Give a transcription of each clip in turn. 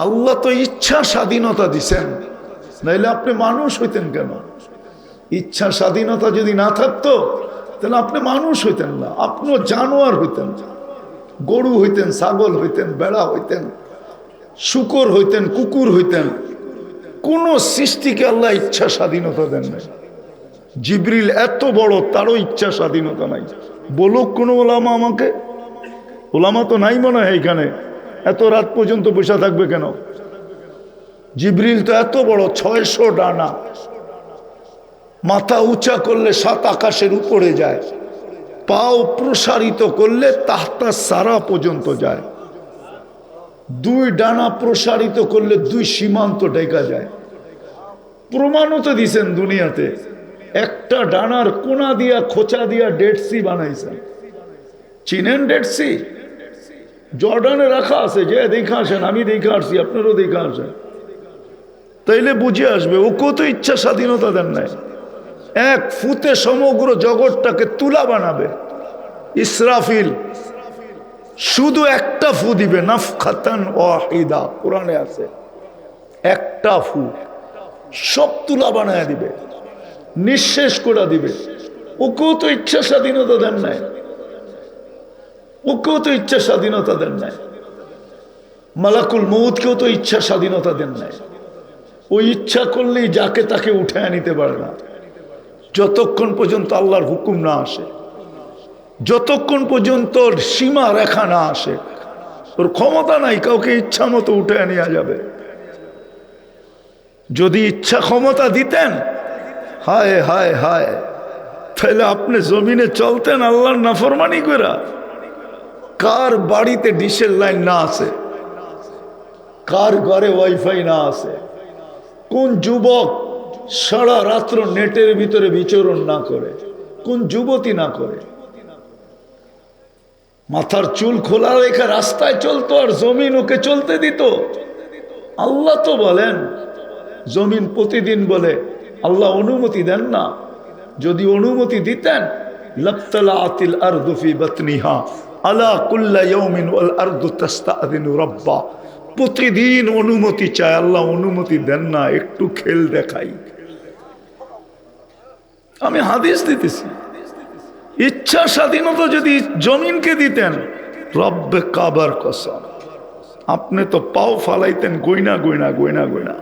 আল্লাহ তো ইচ্ছা স্বাধীনতা দিছেন, নাইলে আপনি মানুষ হইতেন কেন? ইচ্ছা স্বাধীনতা যদি না থাকতো তাহলে আপনি মানুষ হইতেন না, আপনিও জানোয়ার হইতেন। গরু হইতেন, ছাগল হইতেন, বেড়া হইতেন, শূকর হইতেন, কুকুর হইতেন। কোন সৃষ্টিকে আল্লাহ ইচ্ছা স্বাধীনতা দেন নাই। জিবরিল এত বড়, তারও ইচ্ছা স্বাধীনতা নাই। বলুক কোন ওলামা আমাকে? ওলামা তো নাই মনে হয় এখানে। এত রাত পর্যন্ত বসে থাকবে কেন? জিবরিল তো এত বড়, 600 ডানা, মাথা উঁচা করলে 7 আকাশের উপরে যায়, পাও প্রসারিত করলে তাহতা সারা পর্যন্ত যায়, 2 ডানা প্রসারিত করলে 2 সীমান্ত ঢেকা যায়। প্রমাণও তো দিছেন দুনিয়াতে। একটা ডানার কোনা দিয়া, খোঁচা দিয়া ডেড সি বানাইছেন। চিনেন ডেড সি? জর্ডানে রাখা আছে, যে দেখে আসেন, আমি দেখে আসছি, আপনারও দেখে আসেন, তাইলে বুঝে আসবে। ওকেও তো ইচ্ছা স্বাধীনতা দেন নাই। এক ফুতে সমগ্র জগৎটাকে তুলা বানাবে। ইসরাফিল শুধু একটা ফু দিবে, নাফখাতান ওয়াহিদা, কোরআনে আছে। একটা ফু সব তুলা বানায় দিবে, নিঃশেষ করে দিবে। ওকেও তো ইচ্ছা স্বাধীনতা দেন নাই। ওকেও তো ইচ্ছা স্বাধীনতা দেন নাই। মালাকুল মউতকেও তো ইচ্ছা স্বাধীনতা দেন নাই। ওই ইচ্ছা করলেই যাকে তাকে উঠায় নিতে পারে না, যতক্ষণ পর্যন্ত আল্লাহর হুকুম না আসে, যতক্ষণ পর্যন্ত সীমা রেখা না আসে। ওর ক্ষমতা নাই কাউকে ইচ্ছা মতো উঠায় নেওয়া যাবে। যদি ইচ্ছা ক্ষমতা দিতেন, হায় হায় হায়, তাহলে আপনি জমিনে চলতেন আল্লাহর নাফরমানি কইরা। কার বাড়িতে ডিশের লাইন না আছে? কার ঘরে ওয়াইফাই না আছে? কোন যুবক সারা রাত্র নেটের ভিতরে বিচরণ না করে? কোন যুবতী না করে? মাথার চুল খোলা রেখে রাস্তায় চলতো, আর জমিন ওকে চলতে দিত? আল্লাহ তো বলেন, জমিন প্রতিদিন বলে, আল্লাহ অনুমতি দেন না। যদি অনুমতি দিতেন, লাবতালাআতিল আরদু ফি বাতনিহা আলা কুল্লা ইয়াউমিন ওয়াল আরদু তাস্তাআযিনু রাব্বা। প্রতিদিন অনুমতি চায়, আল্লাহ অনুমতি দেন না। একটু খেল দেখাই। আমি হাদিস দিতেছি। ইচ্ছা স্বাধীনতা যদি জমিনকে দিতেন, রব্বে কাবার কসম, আপনি তো পাও ফালাইতেন গয়না গয়না গয়না গয়না।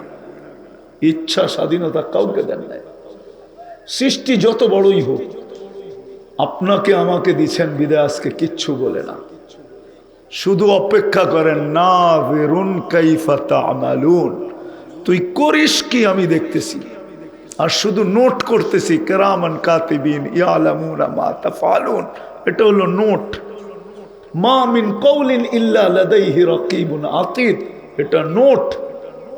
ইচ্ছা স্বাধীনতা কাউকে দেন নাই। সৃষ্টি যত বড়ই হোক, আপনাকে আমাকে দিচ্ছেন বিদায় আজকে কিচ্ছু বলে না। শুধু অপেক্ষা করেন, নাযিরুন কাইফা তা'মালুন, তুই করিস কি আমি দেখতেছি। আর শুধু নোট করতেছি, কিরামান কাতিবিন ইয়ালামুনা মা তাফআলুন। এটা হলো নোট। মা মিন কওলিন ইল্লা লাদাইহি রাকিবুন আতীদ, এটা নোট।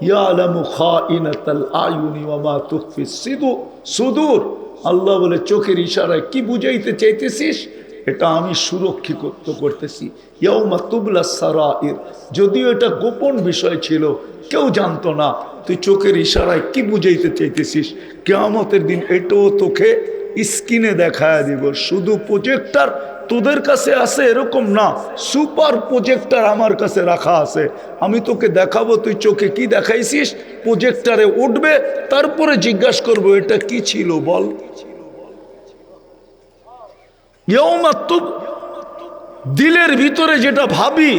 ইয়ালামু খাইনাতাল আয়ুনি ওয়া মা তুখফিস সুদূর। আল্লাহ বলে, চোখের ইশারায় কি বুঝাইতে চাইতেছিস এটা আমি সুরক্ষিত করতেছি। ইয়াউমা তুবলাস সারাইর, যদিও এটা গোপন বিষয় ছিল, কেউ জানতো না, তুই চোখের ইশারায় কি বুঝাইতে চাইতেছিস, কিয়ামতের দিন এটাও তোকে স্ক্রিনে দেখায় দিব। শুধু প্রজেক্টর তোদের কাছে আছে এরকম না, সুপার প্রজেক্টর আমার কাছে রাখা আছে। আমি তোকে দেখাবো, তুই চোখে কি দেখাইছিস, প্রজেক্টরে উঠবে, তারপরে জিজ্ঞাসা করবো এটা কি ছিল বল। দিলের ভিতরে যেটা ভাবি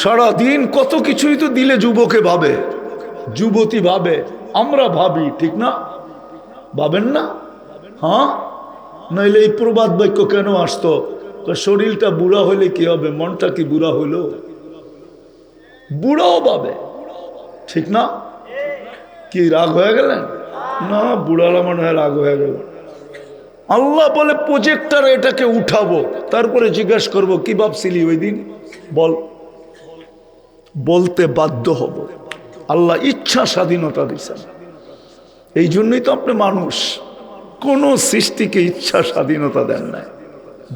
সারাদিন, কত কিছুই তো দিলে যুবকে ভাবে, যুবতী ভাবে, আমরা ভাবি, ঠিক না? ভাবেন না? হ্যাঁ, নইলে এই প্রবাদ বাক্য কেন আসতো? শরীরটা বুড়া হইলে কি হবে, মনটা কি বুড়া হইল? বুড়াও ভাবে, ঠিক না? কি রাগ হয়ে গেলেন? না, বুড়ারা মনে হয় রাগ হয়ে গেল। আল্লাহ বলে প্রজেক্টর এটাকে উঠাবো, তারপরে জিজ্ঞাসা করবো কি ভাবছিলি ওই দিন বল। বলতে বাধ্য হব। আল্লাহ ইচ্ছা স্বাধীনতা দিচ্ছেন। এই জন্যই তো আপনি মানুষ। কোন সৃষ্টিকে ইচ্ছা স্বাধীনতা দেন নাই।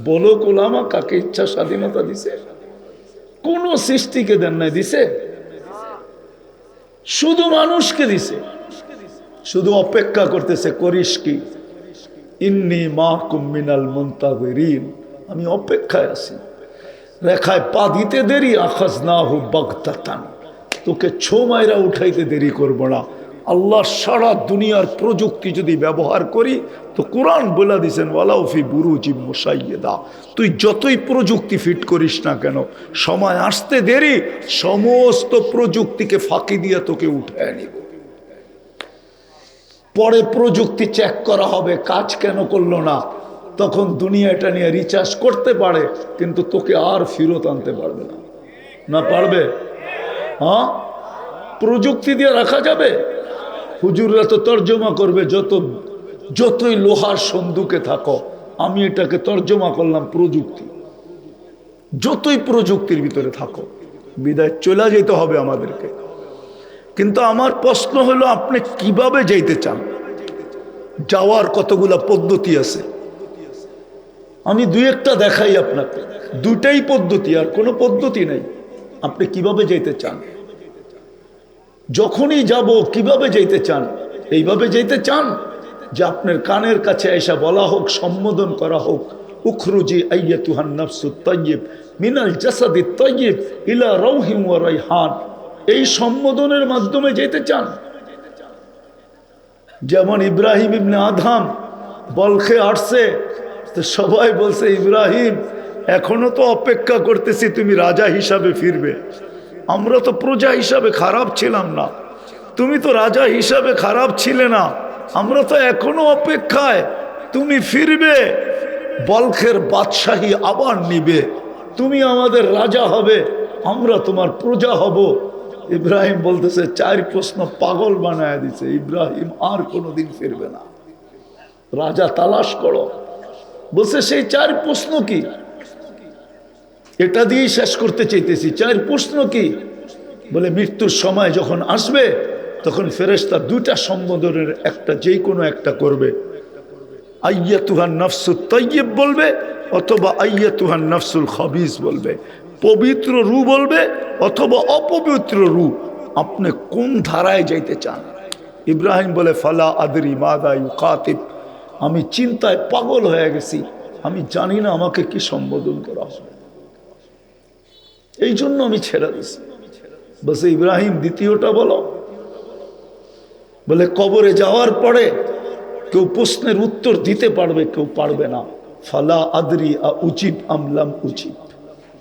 বলো ওলামা, কাকে ইচ্ছা স্বাধীনতা দিছে? কোন সৃষ্টিকে দেন নাই। দিছে শুধু মানুষকে দিছে। শুধু অপেক্ষা করতেছে, করিস কি? ইন্নী মাকুম মিনাল মুনতাযিরিন, আমি অপেক্ষায় আছি। রেখায় পা দিতে দেরি, আখাযনাহু বাগতাতান, তোকে ছো মাইরা উঠাইতে দেরি করব না। আল্লাহ সারা দুনিয়ার প্রযুক্তি যদি ব্যবহার করি তো কোরআন বলে দিয়েছেন ওয়ালাউফি বুরুজি মুশাইয়্যিদা, তুই যতই প্রযুক্তি ফিট করিস না কেন, সময় আসতে দেরি, সমস্ত প্রযুক্তিকে ফাঁকি দিয়ে তোকে উঠায় নিব। পরে প্রযুক্তি চেক করা হবে কাজ কেন করলো না, তখন দুনিয়া এটা নিয়ে রিচার্জ করতে পারে, কিন্তু তোকে আর ফেরত আনতে পারবে না। না পারবে? হ্যাঁ, প্রযুক্তি দিয়ে রাখা যাবে? হুজুররা তো তর্জমা করবে, যতই লোহার সন্দুকে থাকো, আমি এটাকে তর্জমা করলাম প্রযুক্তি। যতই প্রযুক্তির ভিতরে থাকো, বিদায় চলে যেতে হবে আমাদেরকে। কিন্তু আমার প্রশ্ন হলো, আপনি কিভাবে যাইতে চান? যাওয়ার কতগুলা পদ্ধতি আছে, আমি দুই একটা দেখাই আপনাকে। দুটাই পদ্ধতি, আর কোনো পদ্ধতি নাই। আপনি কিভাবে যেতে চান? যখনই যাব কিভাবে যেতে চান? এইভাবে যেতে চান যে আপনার কানের কাছে এসে বলা হোক, সম্বোধন করা হোক, উখরুজি আইয়াতুহান নাফসুত তাইয়্যিব মিনাল জাসাদিত তাইয়্যিব ইলা রাউহিন ওয়া রাইহান, এই সম্বোধনের মাধ্যমে যেতে চান? যেমন ইব্রাহিম ইবনে আদহাম বলখে আসছে, তো সবাই বলছে ইব্রাহিম এখনো তো অপেক্ষা করতেছি তুমি রাজা হিসাবে ফিরবে, আমরা তো প্রজা হিসাবে খারাপ ছিলাম না, তুমি তো রাজা হিসাবে খারাপ ছিলে না, আমরা তো এখনো অপেক্ষায় তুমি ফিরবে, বলখের বাদশাহী আবার নিবে, তুমি আমাদের রাজা হবে, আমরা তোমার প্রজা হব। ইব্রাহিম বলতেছে, চার প্রশ্ন পাগল বানায় দিছে, ইব্রাহিম আর কোনোদিন ফিরবে না, রাজা তালাশ করো। বলছে সেই চার প্রশ্ন কি? এটা দিয়েই শেষ করতে চাইতেছি। চার প্রশ্ন কি? বলে মৃত্যুর সময় যখন আসবে তখন ফেরেশতা দুইটা সম্বোধনের একটা, যে কোনো একটা করবে, আইয়াতুহান নাফসুত তাইয়্যিব বলবে অথবা আইয়াতুহান নাফসুল খাবিস বলবে, পবিত্র রূহ বলবে অথবা অপবিত্র রূহ। আপনি কোন ধারায় যাইতে চান? ইব্রাহিম বলে ফালা আদরি মাদা ইউকাতিব, আমি চিন্তায় পাগল হয়ে গেছি, আমি জানি না আমাকে কি সম্বোধন করা হবে, এই জন্য আমি ছেড়ে দিছি। বলছে ইব্রাহিম দ্বিতীয়টা বলো। বলে কবরে যাওয়ার পরে কেউ প্রশ্নের উত্তর দিতে পারবে, কেউ পারবে না। ফালা আদরি উচিত আমলাম উচিত,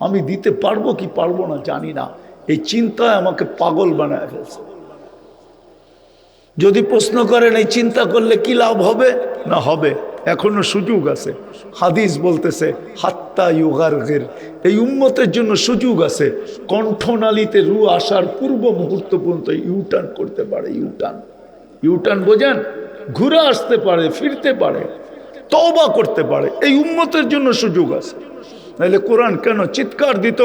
আমি দিতে পারবো কি পারবো না জানি না, এই চিন্তায় আমাকে পাগল বানায় ফেলছে। যদি প্রশ্ন করেন এই চিন্তা করলে কি লাভ হবে? না হবে, এখনো সুযোগ আছে। হাদিস বলতেছে হাত্তা ইউগারগির, এই উম্মতের জন্য সুযোগ আছে, কণ্ঠনালীতে রু আসার পূর্ব মুহূর্ত পর্যন্ত ইউটার্ন করতে পারে। ইউটার্ন বোঝেন? ঘুরে আসতে পারে, ফিরতে পারে, তওবা করতে পারে, এই উম্মতের জন্য সুযোগ আছে। নাহলে কোরআন কেন চিৎকার দিত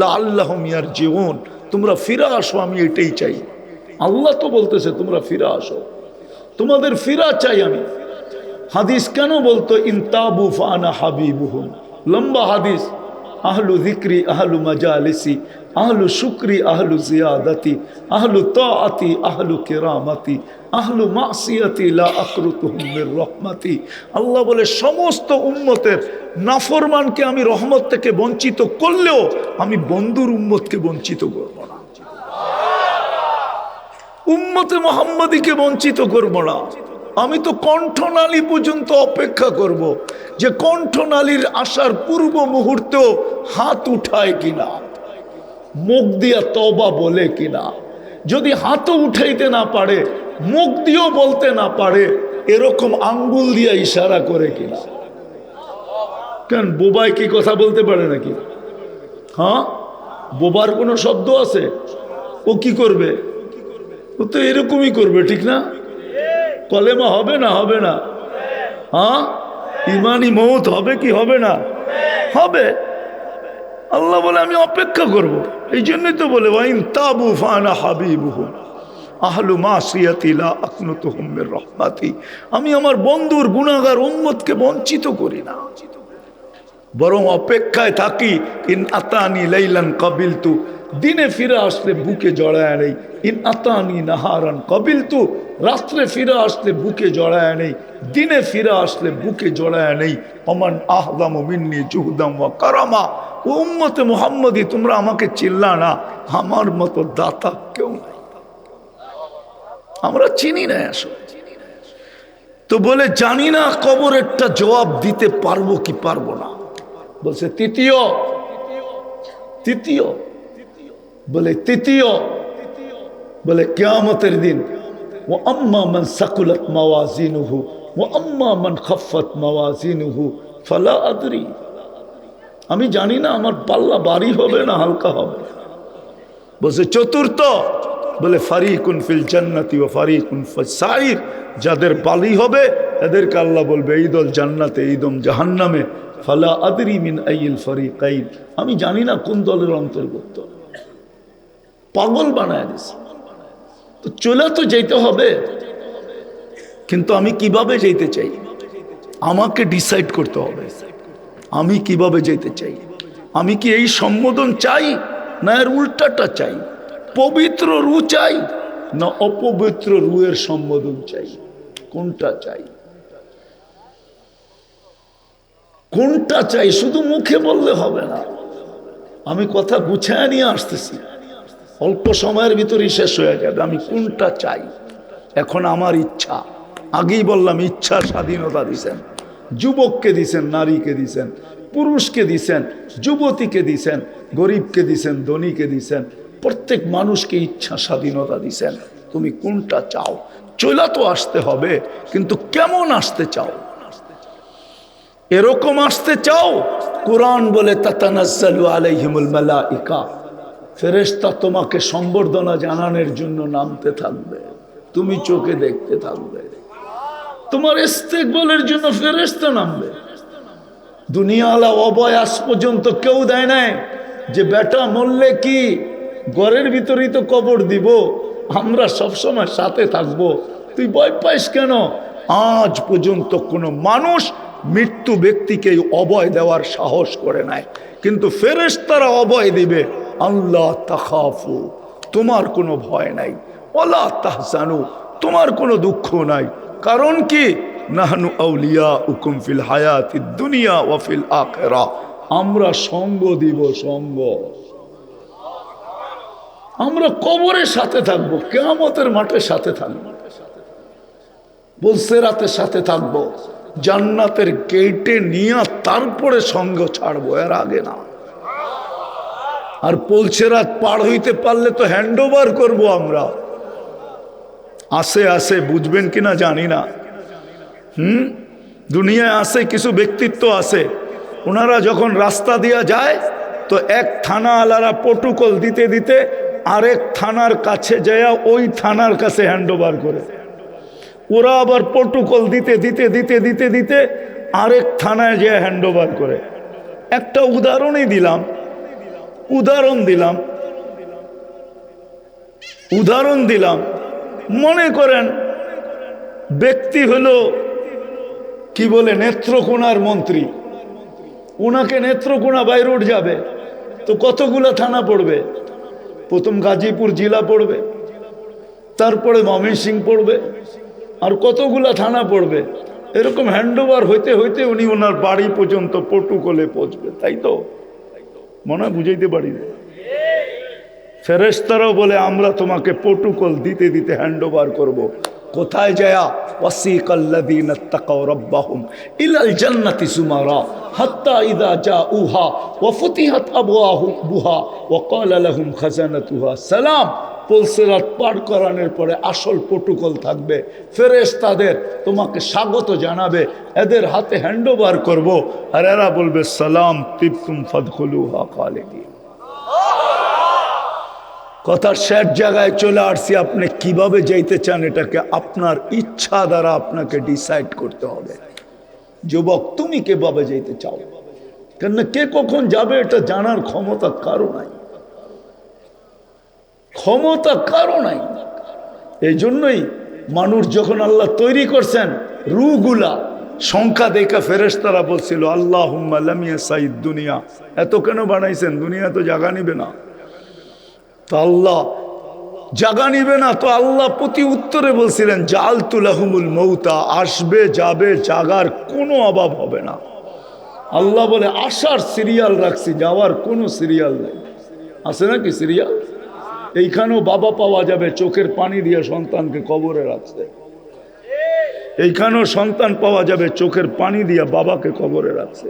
লাআল্লাহুম ইয়ারজিউন, তোমরা ফিরে আসো, আমি এটাই চাই। আল্লাহ তো বলতেছে তোমরা ফিরে আসো, তোমাদের ফিরা চাই আমি। হাদিস কেন বলতো ইনতাবু ফানা হাবিবুহুম, লম্বা হাদিস। আহলু যিকরি আহলু মাজালিসি আহলু শুকরি আহলু জিয়াদাতি আহলু তাআতি আহলু কিরামাতি আহলু মাসিয়াতি লা আকরুতুহুম মির রহমাতি। আল্লাহ বলে সমস্ত উম্মতের নাফরমানকে আমি রহমত থেকে বঞ্চিত করলেও আমি বন্ধুর উম্মতকে বঞ্চিত করব না, উম্মতে মুহাম্মাদীকে বঞ্চিত করব না। আমি তো কণ্ঠনালী পর্যন্ত অপেক্ষা করব যে কণ্ঠনালীর আসার পূর্ব মুহূর্তেও হাত উঠায় কিনা, মুখ দিয়া তওবা বলে কিনা। যদি হাতও উঠাইতে না পারে, মুখ দিয়েও বলতে না পারে, এরকম আঙ্গুল দিয়া ইশারা করে কিনা। কেন বোবাই কি কথা বলতে পারে নাকি? হ্যাঁ, বোবার কোনো শব্দ আছে? ও কি করবে? ও তো এরকমই করবে, ঠিক না? কলেমা হবে না? হবে না? হ্যাঁ, ইমানি মওত হবে কি হবে না? হবে। আল্লাহ বলে আমি অপেক্ষা করব। এই জন্যই তো বলে ওয়াইন তাবু ফানা হাবিবুহুম আহলু মাসিয়াতি লা আকনুতুহুম মির রহমাতি, আমি আমার বন্ধুর গুনাহগার উম্মতকে বঞ্চিত করি না, বরং অপেক্ষায় থাকি। ইন আতানি লাইলান কাবিলতু, দিনে ফিরে আসলে বুকে জড়ায় নেই। ইন আতানি নাহারান কাবিলতু, রাত্রে ফিরে আসলে বুকে জড়ায় নেই, দিনে ফিরে আসলে বুকে জড়ায় নেই। ওমান আহদামু মিন্নি জুহদাম ওয়া কারামা, ও উম্মতে মুহাম্মদী, তোমরা আমাকে চিল্লা না, আমার মতো দাতা কেউ নাই, আমরা চিনি না আসলে। তো বলে জানি না কবরেরটা জবাব দিতে পারবো কি পারবো না। বলছে তৃতীয় বলে তৃতীয় বলে কিয়ামতের দিন ও আম্মা মান সাকুলাত মাওয়াজিনুহু ও আম্মা মান খাফফাত মাওয়াজিনুহু ফালা আদরি। আমি জানি না আমার পাল্লা ভারী হবে না হালকা হবে। বলছে চতুর্থ বলে ফারিকুন ফিল জান্নাতি ওয়া ফারিকুন ফিস সাইর। যাদের ভারী হবে এদেরকে আল্লাহ বলবে এই দল জান্নাতে এই দল জাহান্নামে। ফালা আদরি মিন আইয়িল ফারিকাইন, আমি জানি না কোন দলের অন্তর্ভুক্ত। পাগল বানায় দিছে। তো চলে তো যেতে হবে, কিন্তু আমি কিভাবে যেতে চাই আমাকে ডিসাইড করতে হবে। আমি কিভাবে যেতে চাই? আমি কি এই সম্বোধন চাই না এর উল্টাটা চাই? পবিত্র রু চাই না অপবিত্র রুয়ের সম্বোধন চাই? কোনটা চাই? কোনটা চাই? শুধু মুখে বললে হবে না। আমি কথা গুছায় নিয়ে আসতেছি, অল্প সময়ের ভিতরেই শেষ হয়ে যাবে। আমি কোনটা চাই? এখন আমার ইচ্ছা, আগেই বললাম ইচ্ছার স্বাধীনতা দিছেন, যুবককে দিছেন, নারীকে দিছেন, পুরুষকে দিছেন, যুবতীকে দিছেন, গরিবকে দিছেন, ধনীকে দিছেন, প্রত্যেক মানুষকে ইচ্ছা স্বাধীনতা দিছেন। তুমি কোনটা চাও? চলা তো আসতে হবে, কিন্তু কেমন আসতে চাও? এরকম আসতে চাও? কুরআন বলে তাতানাজ্জালু আলাইহিমুল মালাইকা, ফেরেশতা তোমাকে সম্বর্ধনা জানানোর জন্য নামতে থাকবে, তুমি চোখে দেখতে থাকবে। তোমার ইস্তেকবালের জন্য ফেরেশতা নামবে। দুনিয়াওয়ালা অভয় আজ পর্যন্ত কেউ দেয় নাই যে বেটা মরলে কি ঘরের ভিতরেই তো কবর দিব, আমরা সবসময় সাথে থাকবো, তুই ভয় পাইস কেন? আজ পর্যন্ত কোনো মানুষ মৃত্যু ব্যক্তিকে অভয় দেওয়ার সাহস করে নাই, কিন্তু ফেরেশতারা অভয় দিবে। আল্লাহ তাখাফু, তোমার কোনো ভয় নাই, ওয়ালা তাহজানু, তোমার কোনো দুঃখ নাই। কারণ কি? নাহনু আউলিয়াউকুম ফিল হায়াতিদ দুনিয়া ওয়া ফিল আখিরা, আমরা সঙ্গ দিব, সঙ্গ। আমরা কবরের সাথে থাকবো, কিয়ামতের মাঠের সাথে থাকবো, পুলসিরাতের সাথে থাকবো, জান্নাতের গেটে নিয়ে তারপরে সঙ্গ ছাড়বো, এর আগে না। আর পুলসিরাত পার হইতে পারলে তো হ্যান্ড ওভার করবো আমরা। আসে বুঝবেন কিনা জানি না। দুনিয়ায় আছে কিছু ব্যক্তিত্ব আছে, ওনারা যখন রাস্তা দিয়া যায় তো এক থানা আলারা প্রটোকল দিতে দিতে আরেক থানার কাছে যায়, ওই থানার কাছে হ্যান্ড ওভার করে। ওরা আবার প্রটোকল দিতে দিতে দিতে দিতে দিতে আরেক থানায় যেয়ে হ্যান্ড ওভার করে। একটা উদাহরণ দিলাম। মনে করেন ব্যক্তি হলো কি বলে নেত্রকোনার মন্ত্রী, ওনাকে নেত্রকোনা বাই রোড যাবে তো কতগুলা থানা পড়বে? প্রথম গাজীপুর জেলা পড়বে, তারপরে ময়মনসিংহ পড়বে, আর কতগুলা থানা পড়বে। এরকম হ্যান্ডওভার হইতে হইতে উনি ওনার বাড়ি পর্যন্ত প্রটোকলে পৌঁছবে, তাই তো? মনে হয় বুঝাইতে পারি না। ফেরেশতারাও বলে আমরা তোমাকে প্রটোকল দিতে দিতে হ্যান্ডওভার করব। কোথায় যায়া? ওয়াসিকাল্লাযীনা তাকাউ রাব্বাহুম ইলাল জান্নাতি যুমারা হাত্তা ইযা জাউহা ওয়া ফুতিহাত আবওয়াবুহা ওয়া ক্বালা লাহুম খাজানাতুহা সালাম। পুলসিরাত পার করানোর পরে আসল প্রটোকল থাকবে, ফেরেশতাদের তোমাকে স্বাগত জানাবে, এদের হাতে হ্যান্ডওভার করব, আর এরা বলবে সালাম তিবতুম ফাদখুলুহা খালিদিন। কথার শেষ জায়গায় চলে আসছি। আপনি কিভাবে যাইতে চান এটাকে আপনার ইচ্ছা দ্বারা আপনাকে ডিসাইড করতে হবে। যুবক, তুমি কিভাবে যাইতে চাও? কেন কে কখন যাবে এটা জানার ক্ষমতা কারো নাই, এই জন্যই মানুষ যখন আল্লাহ তৈরি করছেন রুগুলা সংখ্যা দেখা ফেরেশতারা বলছিল আল্লাহুম্মা লাম ইয়াসাইদ দুনিয়া, এত কেন বানাইছেন? দুনিয়া তো জায়গা নিবে না। তো আল্লাহ জাগা নিবে না, তো আল্লাহ প্রতি উত্তরে বলছিলেন জাআলতু লাহুমুল মৌতা, আসবে যাবে, জাগার কোনো অভাব হবে না। আল্লাহ বলে আসার সিরিয়াল রাখছি, যাওয়ার কোনো সিরিয়াল নেই। আছে নাকি সিরিয়াল? এইখানেও বাবা পাওয়া যাবে চোখের পানি দিয়ে সন্তানকে কবরে রাখছে। এইখানেও সন্তান পাওয়া যাবে চোখের পানি দিয়ে বাবাকে কবরে রাখছে।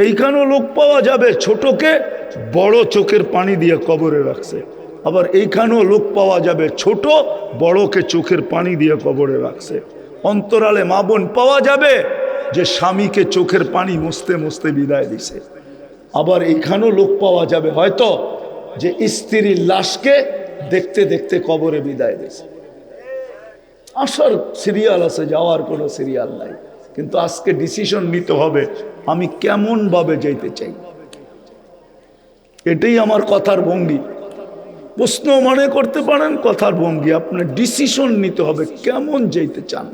এইখানেও লোক পাওয়া যাবে ছোটকে বড় চোখের পানি দিয়ে কবরে রাখছে। আবার এইখানেও লোক পাওয়া যাবে ছোট বড়কে চোখের পানি দিয়ে কবরে রাখছে। অন্তরালে মা বোন পাওয়া যাবে যে স্বামীকে চোখের পানি মুছতে মুছতে বিদায় দিছে। আবার এইখানেও লোক পাওয়া যাবে হয়তো যে স্ত্রীর লাশকে দেখতে দেখতে কবরে বিদায় দিছে। আসার সিরিয়াল আছে, যাওয়ার কোনো সিরিয়াল নাই। কিন্তু আজকে ডিসিশন নিতে হবে আমি কেমন ভাবে যাইতে চাই। এটাই আমার কথার ভঙ্গি। প্রশ্ন মনে করতে পারেন কথার ভঙ্গি। আপনার ডিসিশন নিতে হবে কেমন যাইতে চান।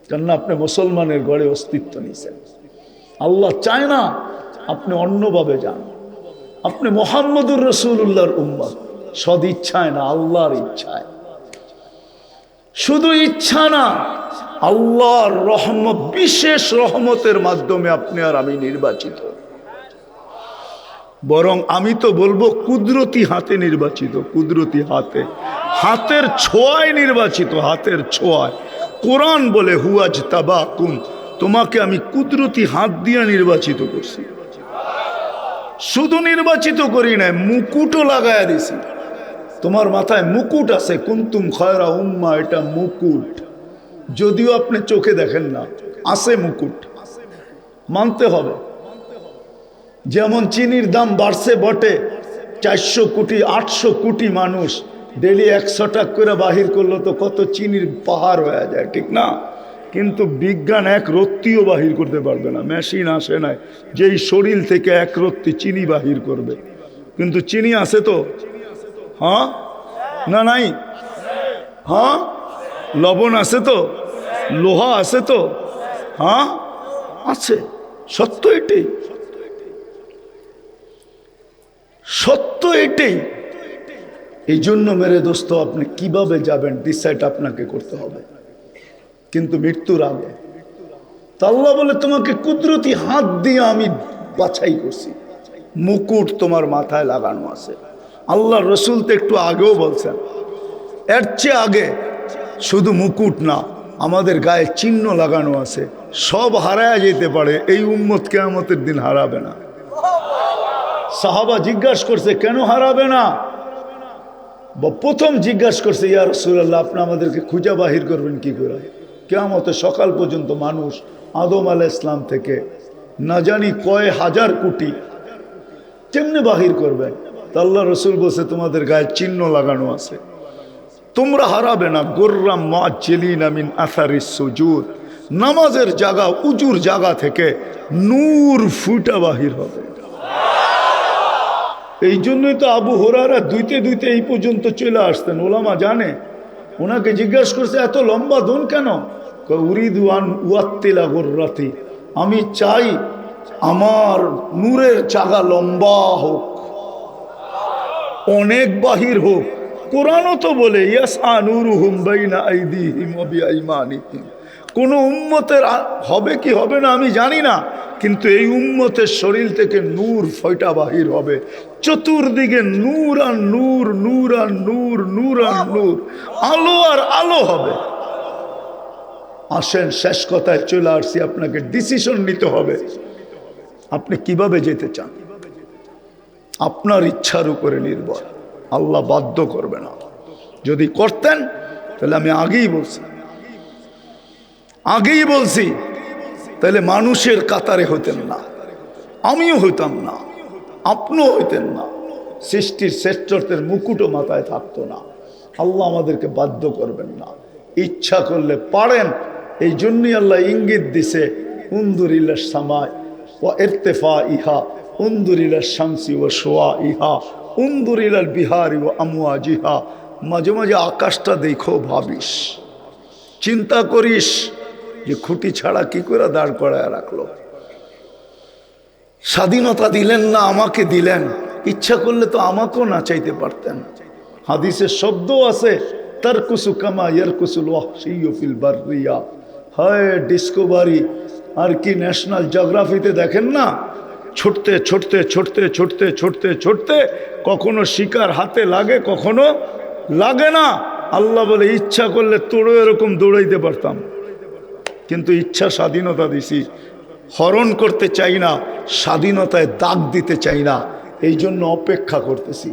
কেননা আপনি মুসলমানের ঘরে অস্তিত্ব নিয়েছেন। আল্লাহ চায় না আপনি অন্যভাবে যান। আপনি মুহাম্মদুর রাসূলুল্লাহর উম্মত, সদ ইচ্ছায় না, আল্লাহর ইচ্ছায়। শুধু ইচ্ছা না, আল্লাহর রহমত, বিশেষ রহমতের মাধ্যমে আপনি আর আমি নির্বাচিত। বরং আমি তো বলবো কুদরতি হাতে নির্বাচিত। কুদরতি হাতে, হাতের ছোঁয়ায় নির্বাচিত, হাতের ছোঁয়ায়। কোরআন বলে হুয়াজ তাবাকুম, তোমাকে আমি কুদরতি হাত দিয়ে নির্বাচিত করছি। শুধু নির্বাচিত করি নাই, মুকুটও লাগায়া দিছি। তোমার মাথায় মুকুট আছে, কুনতুম খায়রা উম্মাহ, এটা মুকুট। যদিও আপনি চোখে দেখেন না, আছে মুকুট, মানতে হবে। যেমন চিনির দাম বাড়ছে বটে, 400 কোটি 800 কোটি মানুষ ডেলি 100 টাকা করে বাহির করলো তো কত চিনির পাহাড় হয়ে যায়, ঠিক না? কিন্তু বিজ্ঞান এক রত্তিও বাহির করতে পারবে না। মেশিন আসে নাই যেই শরীর থেকে এক রত্তি চিনি বাহির করবে। কিন্তু চিনি আছে তো, হ্যাঁ না নাই? হ্যাঁ, লবণ আছে তো, লোহা আছে তো, হ্যাঁ আছে। সত্য এটাই, সত্য এটাই। এই জন্য মেরে দোস্ত, আপনি কিভাবে যাবেন ডিসাইড আপনাকে করতে হবে, কিন্তু মৃত্যুর আগে। তা আল্লাহ বলে তোমাকে কুদরতি হাত দিয়ে আমি বাছাই করছি, মুকুট তোমার মাথায় লাগানো আছে। আল্লাহ রসুল তো একটু আগেও বলছেন, এর চেয়ে আগে শুধু মুকুট না, আমাদের গায়ে চিহ্ন লাগানো আছে। সব হারায় যেতে পারে, এই উম্মত কিয়ামতের দিন হারাবে না। সাহাবা জিজ্ঞাসা করছে কেন হারাবে না? প্রথম জিজ্ঞাসা করছে, ইয়া রাসূলুল্লাহ, আপনি আমাদেরকে খুঁজে বাহির করবেন কি করে? কিয়ামতের সকাল পর্যন্ত মানুষ আদম আলাইহিস সালাম থেকে না জানি কয় হাজার কোটি, কেমনে বাহির করবেন? তা আল্লাহ রসুল বলছে তোমাদের গায়ে চিহ্ন লাগানো আছে, তোমরা হারাবে না। গুররাম মুআজ্জিলিনা মিন আসারিস সুজুদ, নামাজের জায়গা, উজুর জায়গা থেকে নূর ফুটা বাহির হবে। এই জন্যই তো আবু হুরায়রা দুইতে দুইতে এই পর্যন্ত চলে আসতেন। ওলামা জানে, ওনাকে জিজ্ঞাসা করছে এত লম্বা ধুন কেন? উরিদু আন উয়াত্তিলা গুররাতি, আমি চাই আমার নূরের চাগা লম্বা হোক, অনেক বাহির হোক। কোরআনও তো বলে ইয়াসআ নূরুহুম বাইনা আইদিহিম ওয়া বিআইমানিহিম। কোন উম্মতের হবে কি হবে না আমি জানি না, কিন্তু এই উম্মতের শরীর থেকে নূর ফয়টা বাহির হবে। চতুর্দিকে নূর আর নূর, নূর আর নূর, নূর আর নূর, আলো আর আলো হবে। আসেন, শেষ কথায় চলে আসছি। আপনাকে ডিসিশন নিতে হবে আপনি কিভাবে যেতে চান। আপনার ইচ্ছার উপরে নির্ভর, আল্লাহ বাধ্য করবে না। যদি করতেন তাহলে আমি আগেই বলছি তাহলে মানুষের কাতারে হতেন না, আমিও হইতাম না, আপনিও হইতেন না, সৃষ্টির শ্রেষ্ঠত্বের মুকুটও মাথায় থাকতো না। আল্লাহ আমাদেরকে বাধ্য করবেন না, ইচ্ছা করলে পারেন। এই জন্যই আল্লাহ ইঙ্গিত দিছে, উনদুরিলা সামায় ওয়া ইরতিফা ইহা, উনদুরিলা শামসি ওয়া শোয়া ইহা, উনদুরিলাল বিহারি ওয়া আমওয়াজিহা। মাঝে মাঝে আকাশটা দেখো, ভাবিস, চিন্তা করিস যে খুঁটি ছাড়া কি করে দাঁড় করায় রাখলো। স্বাধীনতা দিলেন না, আমাকে দিলেন, ইচ্ছা করলে তো আমাকেও না চাইতে পারতেন। হাদিসের শব্দ আছে, তারকুসু কামা ইয়ারকুসুল ওয়াহশিয়্যু ফিল বাররিয়া। হায় ডিসকভারি, আর কি ন্যাশনাল জিওগ্রাফিতে দেখেন না, ছুটতে ছুটতে ছুটতে ছুটতে ছুটতে ছুটতে কখনো শিকার হাতে লাগে, কখনো লাগে না। আল্লাহ বলে ইচ্ছা করলে তোরও এরকম দৌড়াইতে পারতাম, কিন্তু ইচ্ছা স্বাধীনতা দিছি, হরণ করতে চাই না, স্বাধীনতায় দাগ দিতে চাই না, এই জন্য অপেক্ষা করতেছি।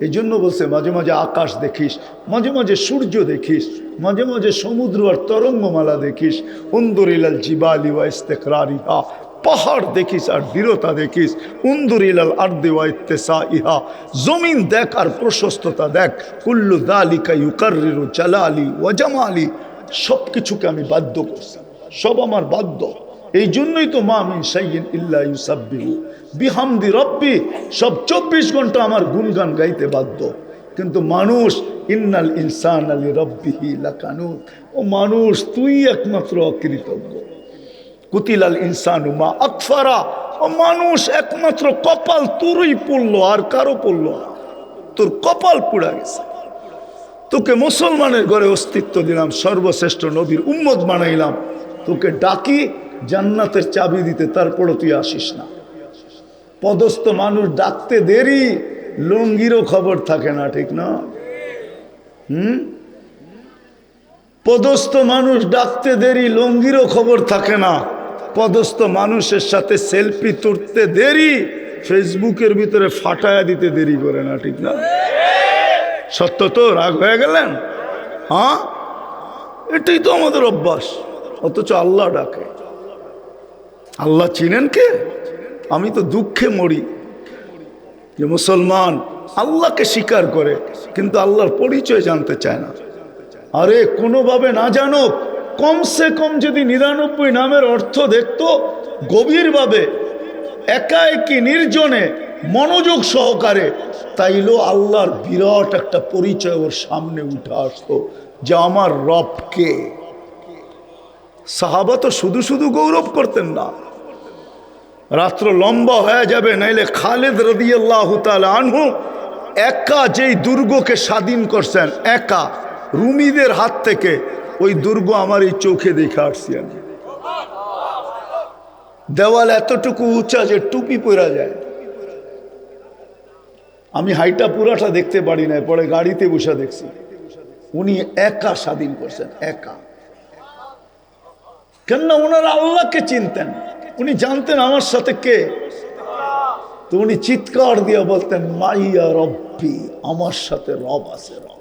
এই জন্য বলছে মাঝে মাঝে আকাশ দেখিস, মাঝে মাঝে সূর্য দেখিস, মাঝে মাঝে সমুদ্র আর তরঙ্গমালা দেখিস। উনদুর ইলাল জিবালি ওয়া ইস্তিকরারিহা, পাহাড় দেখিস আর দৃঢ়তা দেখিস। উনদুর ইলাল আরদি ওয়া ইত্তিসাইহা, জমিন দেখ আর প্রশস্ততা দেখ। কুল্লু যালিকা ইউকাররিরু জালালি ওয়া জামালি, সব কিছুকে আমি বাধ্য করছি, সব আমার বাধ্য। এই জন্যই তো মা মিন শাইইন ইল্লা ইউসাব্বিহু বিহামদি রাব্বি, সব 24 ঘন্টা আমার গুণগান গাইতে বাধ্য। কিন্তু মানুষ, ইন্নাল ইনসানা লিরাব্বিহি লাকানুত, ও মানুষ তুই একমাত্র অকৃতজ্ঞ। কুতিলাল ইনসানু মা আকফারা, ও মানুষ একমাত্র কপাল তোরই পড়লো, আর কারো পড়লো না, তোর কপাল পুড়া গেছে। তোকে মুসলমানের ঘরে অস্তিত্ব দিলাম, সর্বশ্রেষ্ঠ নবীর উম্মত বানাইলাম, তোকে ডাকি জান্নাতের চাবি দিতে, তারপরও তুই আসিস না। পদস্থ মানুষ ডাকতে দেরি, লুঙ্গিরও খবর থাকে না, ঠিক না? পদস্থ মানুষ ডাকতে দেরি, লুঙ্গিরও খবর থাকে না। পদস্থ মানুষের সাথে সেলফি তুলতে দেরি, ফেসবুকের ভিতরে ফাটায়া দিতে দেরি করে না, ঠিক না? সত্য তো, রাগ হয়ে গেলেন? হ্যাঁ, এটাই তো আমাদের অভ্যাস। অথচ আল্লাহ ডাকে। আল্লাহ চিনেন কে? আমি তো দুঃখে মরি যে মুসলমান আল্লাহকে স্বীকার করে কিন্তু আল্লাহর পরিচয় জানতে চায় না। আরে কোনোভাবে না জানো, কমসে কম যদি 99 নামের অর্থ দেখতো গভীরভাবে, একা একই নির্জনে মনোযোগ সহকারে, তাইলেও আল্লাহর বিরাট একটা পরিচয় ওর সামনে উঠে আসতো যে আমার রব কে। সাহাবা তো শুধু শুধু গৌরব করতেন না, রাত্র লম্বা হয়ে যাবে, নাইলে খালিদ রাদিয়াল্লাহু তাআলা আনহু একা যেই দুর্গকে স্বাধীন করছেন, একা রুমিদের হাত থেকে, ওই দুর্গ আমার এই চোখে দেখে আসছি আমি। দেওয়াল এতটুকু উঁচা যে টুপি পরা যায়। আমি হাইটা পুরাটা দেখতে পারি না, পরে গাড়িতে বসে দেখছি। উনি একা স্বাধীন করছেন, একা। কেননা ওনারা আল্লাহকে চিনতেন, উনি জানতেন আমার সাথে কে। তো উনি চিৎকার দিয়ে বলতেন মাইয়া রব্বি, আমার সাথে রব আছে, রব।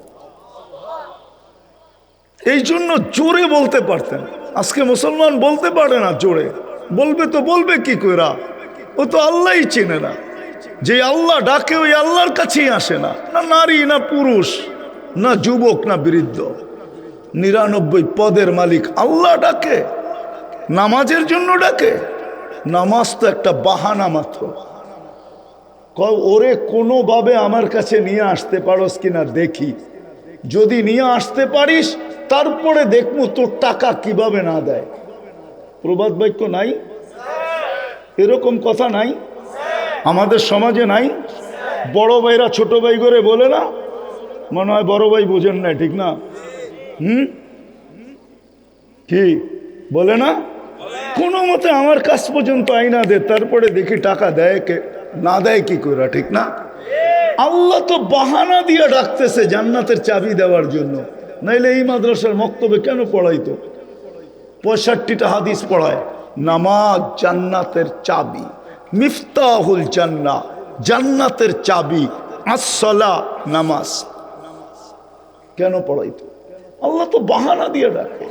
এই জন্য জোরে বলতে পারতেন। আজকে মুসলমান বলতে পারে না জোরে, বলবে তো বলবে কি কইরা, ও তো আল্লাহই চেনে না। যে আল্লাহ ডাকে ওই আল্লাহর কাছেই আসে না, না নারী না পুরুষ না যুবক না বৃদ্ধ, 99 পদের মালিক আল্লাহ ডাকে। নামাজের জন্য ডাকে, নামাজ তো একটা বাহানা মাত্র। ওরে কোনোভাবে আমার কাছে নিয়ে আসতে পারোস কিনা দেখি, যদি নিয়ে আসতে পারিস তারপরে দেখবো তোর টাকা কিভাবে না দেয়। প্রবাদ বাক্য নাই? এরকম কথা নাই আমাদের সমাজে? নাই? বড় ভাইরা ছোট ভাই করে বলে না, মনে হয় বড় ভাই বোঝেন না, ঠিক না? কি বলে না? কোনো মতে আমার কাছ পর্যন্ত আইনা দে, তারপরে দেখি টাকা দেয় কে, না দেয় কি করে, ঠিক না? আল্লাহ তো বাহানা দিয়ে ডাকতেছে জান্নাতের চাবি দেওয়ার জন্য, নাইলে এই মাদ্রাসার মক্তবে কেন পড়াইতো? 65টা হাদিস পড়ায়, নামাজ জান্নাতের চাবি, মিফতাহুল জান্নাহ, জান্নাতের চাবি, আসসালা, নামাজ। কেন পড়াইতো? আল্লাহ তো বাহানা দিয়ে ডাকে।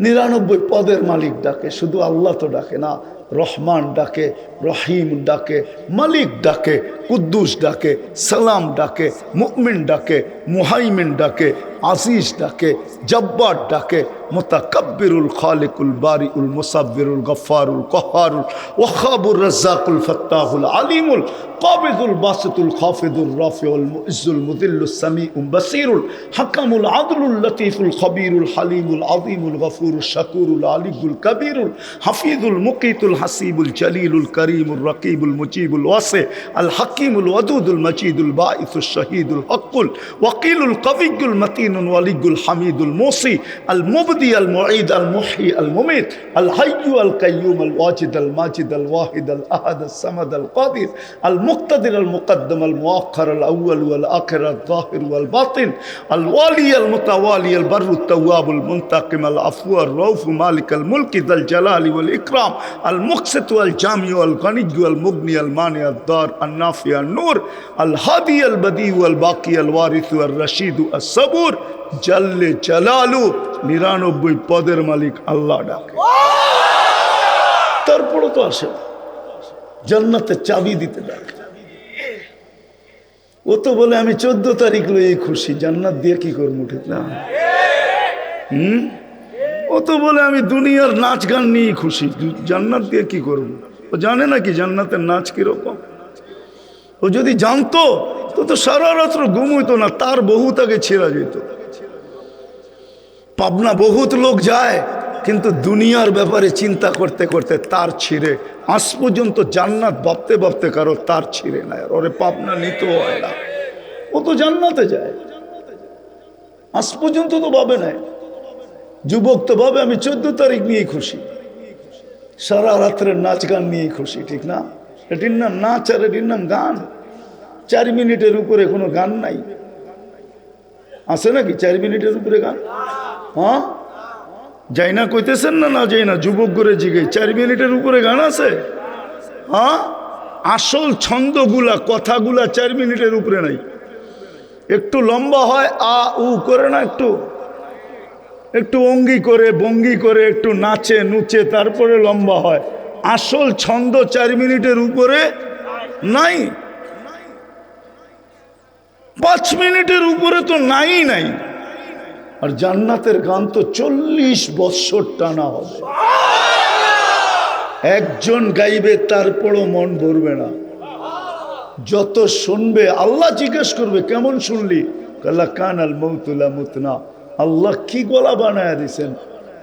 99 পদের মালিক ডাকে, শুধু আল্লাহ তো ডাকে না, রহমান ডাকে, রহিম ডাকে, মালিক ডাকে, কুদ্দুস ডাকে, সালাম ডাকে, মুমিন ডাকে, মুহাইমিন ডাকে, আজিজ ডাকে, জব্বার ডাকে, মুতাকাব্বিরুল খালিকুল বারিউল মুসাব্বিরুল গফফারুল কহ্হারুল ওয়াহাবুর রাজ্জাকুল ফাত্তাহুল আলিমুল কাবিদুল বাসিতুল খাফিদুর রাফিউল মুইজ্জুল মুযিল্লুস সামিউল বাসিরুল হাকামুল আদলুল লতীফুল খবীরুল হালিমুল আযীমুল গফুরুল শাকুরুল আলিয়ুল কবীরুল হাফিজুল মুকিতুল হাসিবুল জলিলুল করিমুল রকিবুল মুজিবুল ওয়াসি আল হাকিমুল ওয়াদুদুল মজিদুল বাঈসুশ শহীদুল হকুল ওয়াকিলুল কবিয়ুল মতিনুল ওয়ালিয়ুল হামিদুল মুসি আল মুবদি المبدي المعيد المحيي المميت الحي القيوم الواجد الماجد الواحد الأحد الصمد القادر المقتدر المقدم المؤخر الأول والآخر الظاهر والباطن الوالي المتوالي البر التواب المنتقم العفو الرؤوف مالك الملك ذا الجلال والإكرام المقسط والجامع والغني والمغني المانع الضار النافع النور الهادي البديع والباقي الوارث والرشيد الصبور জাল্লে জালালু 99 পদের মালিক আল্লাহ ডাকে। তারপরে তো আসে জান্নাতের চাবি দিতে ডাকে। ও তো বলে আমি 14 তারিখ লইয়ে খুশি, জান্নাত দিয়ে কি করবো, ঠিক না? ও তো বলে আমি দুনিয়ার নাচ গান নিয়ে খুশি, জান্নাত দিয়ে কি করবো? ও জানে নাকি জান্নাতের নাচ কিরকম? ও যদি জানতো তো সারা রাত্র ঘুম হইতো না, তার বহুত আগে ছেড়া যেত। পাবনা বহুত লোক যায়, কিন্তু দুনিয়ার ব্যাপারে চিন্তা করতে করতে তার ছিঁড়ে আজ পর্যন্ত জান্নাত ভাবতে ভাবতে কারো তার ছিঁড়ে না। আর ওরে পাবনা নিতে হয় না, ও তো জান্নাতে যায়, আজ পর্যন্ত তো ভাবে নাই। যুবক তো ভাবে আমি 14 তারিখ নিয়ে খুশি, সারা রাত্রের নাচ গান নিয়ে খুশি, ঠিক না? এটির নাম নাচ আর এটির নাম গান। 4 মিনিটের উপরে কোনো গান নাই, আছে নাকি 4 মিনিটের উপরে গান? হ্যাঁ, যাই না কইতেছেন না? না যাই না, যুবক করে জিগে 4 মিনিটের উপরে গান আছে? হ্যাঁ, আসল ছন্দগুলা কথাগুলা 4 মিনিটের উপরে নাই। একটু লম্বা হয়, আ উ করে না, একটু একটু অঙ্গি করে ভঙ্গি করে একটু নাচে নুচে তারপরে লম্বা হয়। আসল ছন্দ 4 মিনিটের উপরে নাই, 5 মিনিটের উপরে তো নাই নাই। আর জান্নাতের গান তো 40 বৎসর টানা হবে। একজন গাইবে তারপরও মন ভরবে না, যত শুনবে আল্লাহ জিজ্ঞেস করবে কেমন শুনলি? কাল্লা কানাল মৌতুলা মুতনা, আল্লাহ কি গলা বানায় দিয়েছেন,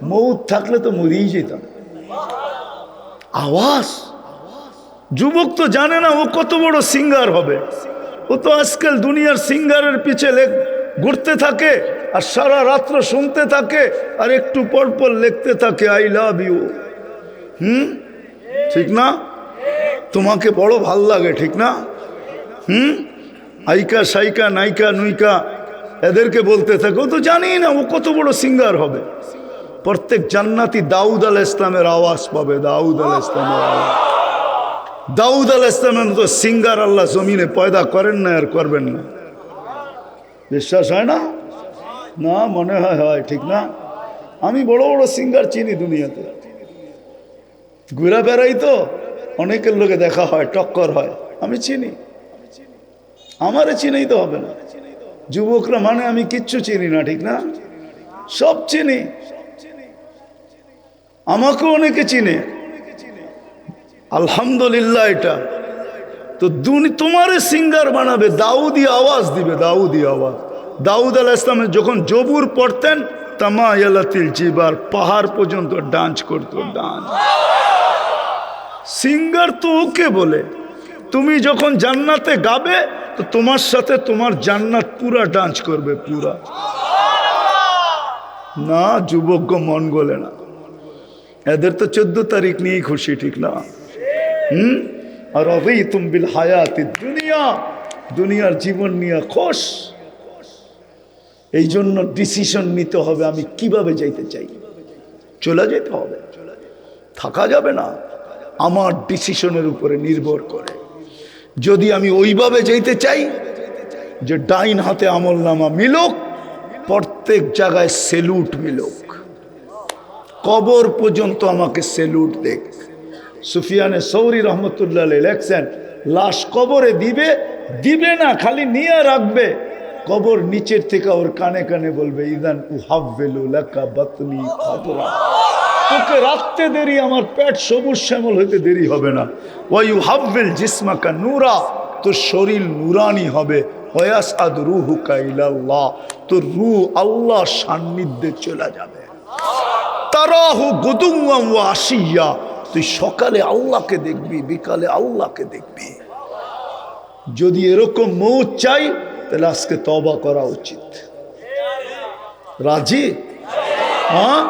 মৌত থাকলে তো মরিয়ে যেতাম। আওয়াজ, যুবক তো জানে না ও কত বড় সিঙ্গার হবে। ও তো আজকাল দুনিয়ার সিঙ্গারের পিছে ঘুরতে থাকে আর সারা রাত্র শুনতে থাকে আর একটু পর পর লিখতে থাকে আই লাভ ইউ। ঠিক না? তোমাকে বড় ভাল লাগে, ঠিক না? আইকা সাইকা নাইকা নুইকা এদেরকে বলতে থাকে। ও তো জানি না ও কত বড় সিঙ্গার হবে। প্রত্যেক জান্নাতি দাউদ আলাইহিস সালামের আওয়াজ পাবে, দাউদ আলাইহিস সালামের আওয়াজ। দাউদ আলাইহিস সালামের মতো সিঙ্গার আল্লাহ জমিনে পয়দা করেন না আর করবেন না। বিশ্বাস হয় না? না, মনে হয় হয়, ঠিক না? আমি বড় বড় সিঙ্গার চিনি দুনিয়াতে, ঘুরে বেড়াই তো, অনেকের লোকে দেখা হয়, টক্কর হয়, আমি চিনি। আমারে চিনেই তো হবে না। যুবকরা মানে আমি কিচ্ছু চিনি না, ঠিক না? সব চিনি, আমাকেও অনেকে চিনে, আলহামদুলিল্লাহ। এটা তো তোমারে সিঙ্গার বানাবে, দাউদি আওয়াজ দিবে, দাউদি আওয়াজ। দাউদ আলাইহিস সালাম যখন জবুর পড়তেন, তামায়ালাতিল জিবার, পাহাড় পর্যন্ত ডান্স করতো, ডান্স। সিঙ্গার তো ওকে বলে। তুমি যখন জান্নাতে গাবে তো তোমার সাথে তোমার জান্নাত পুরা ডান্স করবে, পুরা। না, যুবক মন গলে না, এদের তো 14 তারিখ নিয়ে খুশি, ঠিক না? আর রাদিতুম বিল হায়াতিদ দুনিয়া, দুনিয়ার জীবন নিয়ে খুশ। এই জন্য ডিসিশন নিতে হবে, আমি কিভাবে যাইতে চাই। চলে যেতে হবে, থাকা যাবে না। আমার ডিসিশনের উপরে নির্ভর করে। যদি আমি ওইভাবে যেতে চাই যে ডাইন হাতে আমলনামা মিলুক, প্রত্যেক জায়গায় সেলুট মিলুক, কবর পর্যন্ত আমাকে সেলুট দেখ। সুফিয়ানে সৌরি রহমতুল্লাহ লেখছেন, লাশ কবরে দিবে, দিবে না, খালি নিয়ে রাখবে। কবর নিচের থেকে ওর কানে কানে বলবে, ইদান উহাব্বিলু লাকা বাতনি খাবরা, তোকে রাখতে দেরি, আমার পেট সবুজ শ্যামল হইতে দেরি হবে না। ওয়া ইউহাব্বিল জিসমাকা নূরা, তোর শরীর নুরানি হবে। ওয়াসআদ রূহুকা ইলাল্লাহ, তোর রূহ আল্লাহ সান্নিধ্যে চলে যাবে। তারাহু গুদুওয়ান ওয়া আশিয়া, তুই সকালে আল্লাহকে দেখবি, বিকালে আল্লাহকে দেখবি। যদি এরকম মৌত চাই তাহলে আজকে তওবা করা উচিত। রাজি? হ্যাঁ,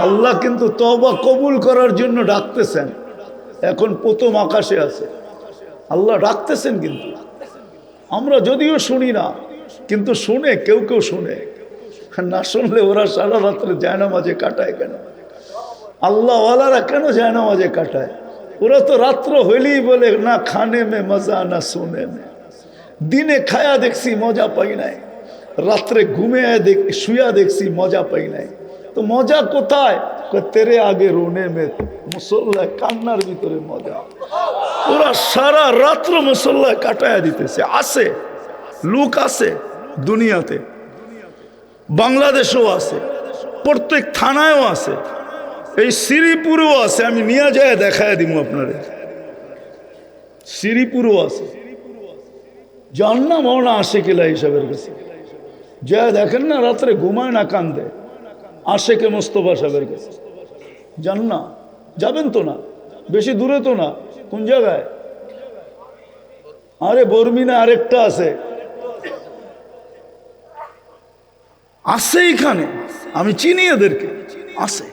আল্লাহ কিন্তু তওবা কবুল করার জন্য ডাকতেছেন। এখন প্রথম আকাশে আছে, আল্লাহ ডাকতেছেন। কিন্তু আমরা যদিও শুনি না, কিন্তু শুনে, কেউ কেউ শুনে। না শুনলে ওরা সারা রাত্রে জায়নামাজে কাটায় কেন? আল্লাহওয়ালারা কেন জায়নামাজে কাটায়? ওরা তো রাত্র হইলেই বলে না খানে মে মজা না শুনে মে। দিনে খায়া দেখছি মজা পাই নাই, রাত্রে ঘুমে শুয়া দেখছি মজা পাই নাই। তো মজা কোথায়? তেরে আগে রোনে মে, মুসল্লায় কান্নার ভিতরে মজা। ওরা সারা রাত্র মুসল্লায় কাটায়া দিতেছে। আছে লোক, আছে দুনিয়াতে, বাংলাদেশেও আছে, প্রত্যেক থানায়ও আছে, এই শ্রীপুরেও আছে। আমি নিয়ে যায় দেখায় দিব আপনারে, শ্রীপুরেও আছে। জান না মৌনা আসে কিলা হিসাবের কাছে যা দেখেন না, রাত্রে ঘুমায় না, কান্দে। আশেকে মোস্তফা সাহেবের কাছে জান না? যাবেন তো না, বেশি দূরে তো না। কোন জায়গায়? আরে বর্মিনা আরেকটা আছে, আছে এখানে, আমি চিনি এদেরকে, আছে।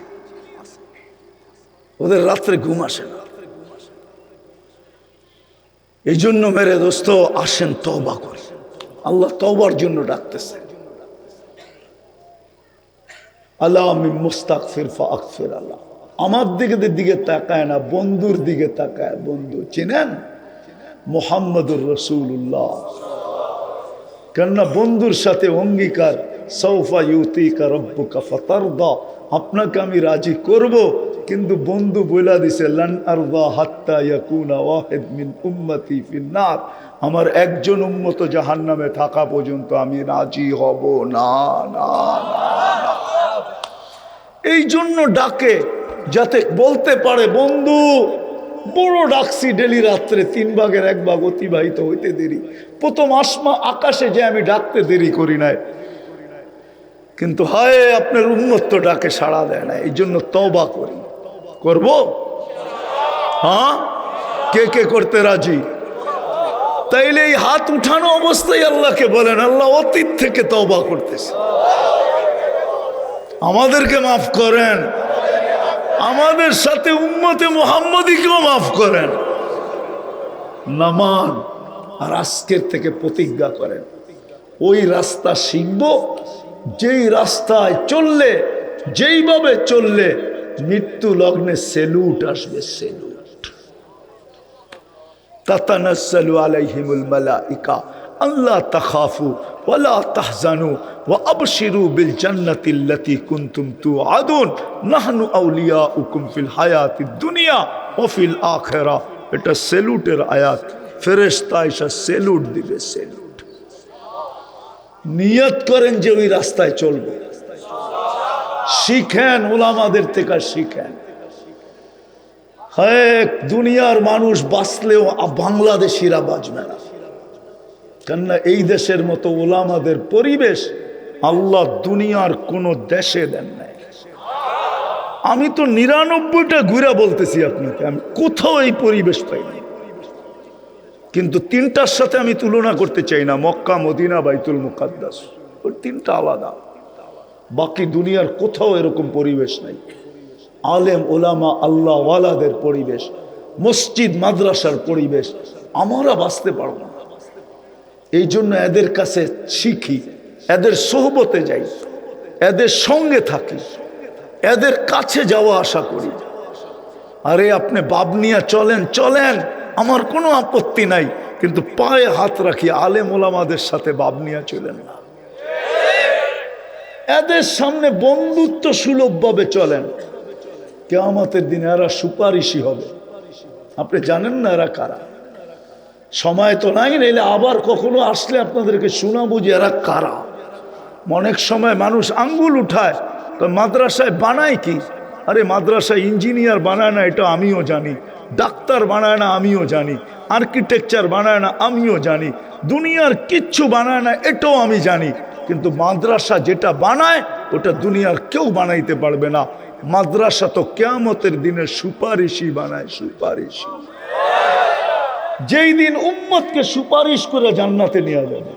ওদের রাত্রে ঘুম আসে না। এই জন্য মেরে দোস্ত, আসেন তওবা করি। আল্লাহ তওবার জন্য ডাকতেছে। আল্লাহ আমি মুস্তাগফির ফাগফির আল্লাহ। আমার দিকে তাকায় না, বন্ধুর দিকে তাকায়। বন্ধু চিনেন? মুহাম্মদুর রাসূলুল্লাহ। কেননা বন্ধুর সাথে অঙ্গীকার, সাউফা ইউতিকা রাব্বুকা ফাতারদা, আপনাকে আমি রাজি করব। কিন্তু বন্ধু বইলা দিছে লান আরদা হাত্তা ইয়াকুনা ওয়াহিদ মিন উম্মতি ফিন্নার, আমার একজন উম্মত জাহান্নামে থাকা পর্যন্ত আমি রাজি হব না, না, না। এই জন্য ডাকে, যাতে বলতে পারে বন্ধু বড় ডাকছি, ডেলি রাত্রে 3 ভাগের 1 ভাগ অতিবাহিত হইতে দেরি। প্রথম আকাশে যে আমি ডাকতে দেরি করি নাই, কিন্তু হায় আপনার উম্মত তো ডাকে সাড়া দেয় না। এই জন্য তওবা করি। করব? হ্যাঁ, কে কে করতে রাজি? তাইলে এই হাত উঠানো অবস্থায় আল্লাহকে বলেন, আল্লাহ অতীত থেকে তওবা করতেছে, আমাদেরকে মাফ করেন, আমাদের সাথে উম্মতে মুহাম্মদীকেও মাফ করেন। নামান আর আজকের থেকে প্রতিজ্ঞা করেন, ওই রাস্তা শিখব যেই রাস্তায় চললে, যেইভাবে চললে মৃত্যু লগ্নে সেলুট আসবে, সেলুট। তাতানাজ্জালু আলাইহিমুল মালাইকা আল্লা তাখাফু ওয়ালা তাহজানু ওয়া আবশিরু বিল জান্নাতিল্লাতী কুনতুম তুআদুন নাহনু আউলিয়াউকুম ফিল হায়াতিদ দুনিয়া ওয়া ফিল আখিরাহ। এটা সেলুটের আয়াত। ফেরেশতা এসে সেলুট দিবে, সেলুট। নিয়ত করেন যে ওই রাস্তায় চলবে। শিখেন, ওলামাদের থেকে শিখেন। হ্যাঁ, দুনিয়ার মানুষ বাঁচলেও বাংলাদেশিরা বাঁচবে না। কেননা এই দেশের মতো ওলামাদের পরিবেশ আল্লাহ দুনিয়ার কোনো দেশে দেন নাই। আমি তো 99টা ঘুরা বলতেছি আপনাকে, আমি কোথাও এই পরিবেশ পাইনি। কিন্তু 3টার সাথে আমি তুলনা করতে চাই না, মক্কা, মদিনা, বাইতুল মুকাদ্দাস, ওই 3টা আলাদা। বাকি দুনিয়ার কোথাও এরকম পরিবেশ নাই। আলেম ওলামা আল্লাহ ওয়ালাদের পরিবেশ, মসজিদ মাদ্রাসার পরিবেশ আমরা বাঁচতে পারব না। এই জন্য এদের কাছে শিখি, এদের সোহবতে যাই, এদের সঙ্গে থাকি, এদের কাছে যাওয়া আশা করি। আরে আপনি বাব নিয়ে চলেন, চলেন, আমার কোনো আপত্তি নাই, কিন্তু পায়ে হাত রাখি আলেম ওলামাদের সাথে বাব নিয়ে চলেন না। এদের সামনে বন্ধুত্ব সুলভভাবে চলেন। কিয়ামতের দিনে এরা সুপারিশই হবে। আপনি জানেন না এরা কারা? সময় তো নাই, নাইলে আবার কখনো আসলে আপনাদেরকে শোনাবো যে এরা কারা। অনেক সময় মানুষ আঙ্গুল উঠায়, তো মাদ্রাসায় বানায় কি? আরে মাদ্রাসায় ইঞ্জিনিয়ার বানায় না, এটা আমিও জানি। ডাক্তার বানায় না, আমিও জানি। আর্কিটেকচার বানায় না, আমিও জানি। দুনিয়ার কিচ্ছু বানায় না, এটাও আমি জানি। কিন্তু মাদ্রাসা যেটা বানায় ওটা দুনিয়ার কেউ বানাইতে পারবে না। মাদ্রাসা তো কিয়ামতের দিনে সুপারিশই বানায়, সুপারিশই। যেই দিন উম্মতকে সুপারিশ করে জান্নাতে নিয়ে যাবে।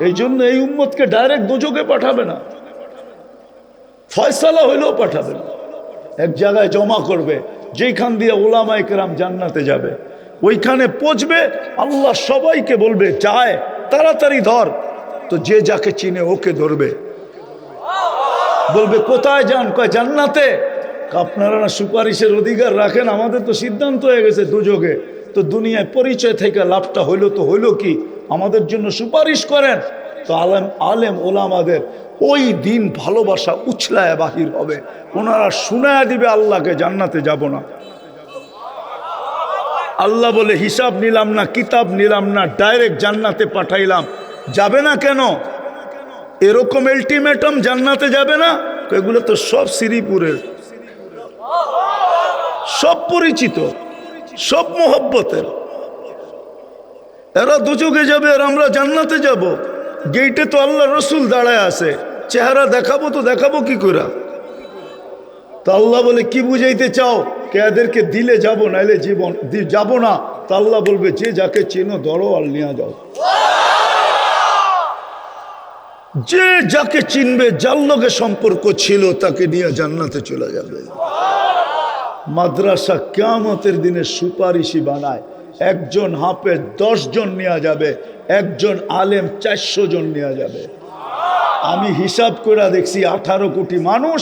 এই জন্য এই উম্মতকে ডাইরেক্ট দোজখে পাঠাবে না, ফয়সালা হইলেও পাঠাবে না, এক জায়গায় জমা করবে, যেখান দিয়ে ওলামায়ে কেরাম জান্নাতে যাবে, ওইখানে পৌঁছবে। আল্লাহ সবাইকে বলবে যায় তাড়াতাড়ি ধর, তো যে যাকে চিনে ওকে ধরবে, বলবে কোথায় যান, কয় জান্নাতে। আপনারা না সুপারিশের অধিকার রাখেন, আমাদের তো সিদ্ধান্ত হয়ে গেছে দুযোগে, তো দুনিয়ায় পরিচয় থেকে লাভটা হইলো তো হইলো কি, আমাদের জন্য সুপারিশ করেন। তো আলেম ওলামাদের ওই দিন ভালোবাসা উছলায় বাহির হবে, ওনারা শুনায়া দিবে আল্লাহকে জান্নাতে যাব না। আল্লাহ বলে হিসাব নিলাম না, কিতাব নিলাম না, ডাইরেক্ট জান্নাতে পাঠাইলাম। যাবে না কেন? এরকম আলটিমেটাম জান্নাতে যাবে না? এগুলো তো সব শ্রীপুরের, সব পরিচিত, সব মোহব্বতের। এরা দুযোগে যাবে আর আমরা জান্নাতে যাব। গেইটে তো আল্লাহ রসুল দাঁড়ায় আছে, চেহারা দেখাবো তো দেখাবো কি করে? তো আল্লাহ বলে কি বুঝাইতে চাও? কে এদেরকে দিলে যাব, নাইলে জীবন যাব না। তো আল্লাহ বলবে যে যাকে চেনো ধরো আর নিয়ে যাও। যে যাকে চিনবে, যার লগে সম্পর্ক ছিল, তাকে নিয়ে জান্নাতে চলে যাবে। মাদ্রাসা কিয়ামতের দিনে সুপারিশি বানায়, একজন হাফেজ 10 জন নেওয়া যাবে, একজন আলেম 400 জন নেওয়া যাবে। আমি হিসাব করে দেখছি 18 কোটি মানুষ,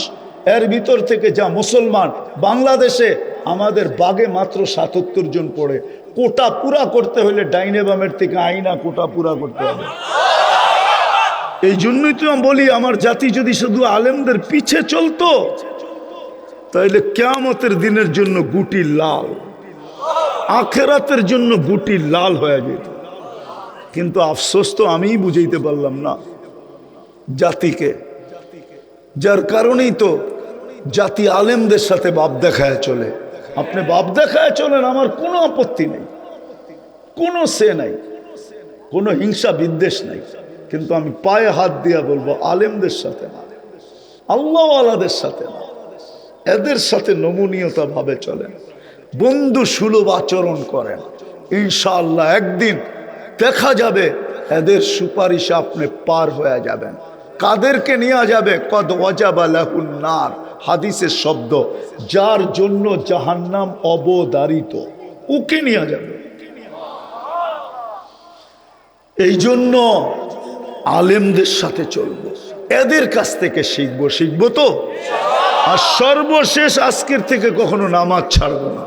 এর ভিতর থেকে যা মুসলমান বাংলাদেশে, আমাদের বাগে মাত্র 77 জন পড়ে। কোটা পুরা করতে হলে ডাইনে বামের থেকে আইনা কোটা পুরা করতে হবে। এই জন্যই তো আমি বলি, আমার জাতি যদি শুধু আলেমদের পিছে চলতো, তাইলে কিয়ামতের দিনের জন্য গুটি লাল, আখেরাতের জন্য গুটি লাল হয়ে যেত। কিন্তু আফসোস তো আমিই বুঝাইতে পারলাম না জাতিকে, যার কারণেই তো জাতি আলেমদের সাথে বাপ দেখায় চলে। আপনি বাপ দেখায় চলেন, আমার কোনো আপত্তি নেই, কোনো সে নাই, কোনো হিংসা বিদ্বেষ নাই। কিন্তু আমি পায়ে হাত দিয়া বলবো, আলেমদের সাথে না, আল্লাহওয়ালাদের সাথে না, এদের সাথে নমনীয়তা ভাবে চলেন, বন্ধু সুলভ আচরণ করেন। ইনশাআল্লাহ একদিন দেখা যাবে এদের সুপারিশে আপনি পার হয়ে যাবেন। কাদেরকে নিয়ে যাবে? কদ ওয়াজাবা লাহুন নার, হাদিসের শব্দ, যার জন্য জাহান্নাম অবধারিত, ওকে নিয়ে যাবে। এই জন্য আলেমদের সাথে চলবো, এদের কাছ থেকে শিখবো তো। আর সর্বশেষ আজকের থেকে কখনো নামাজ ছাড়বো না।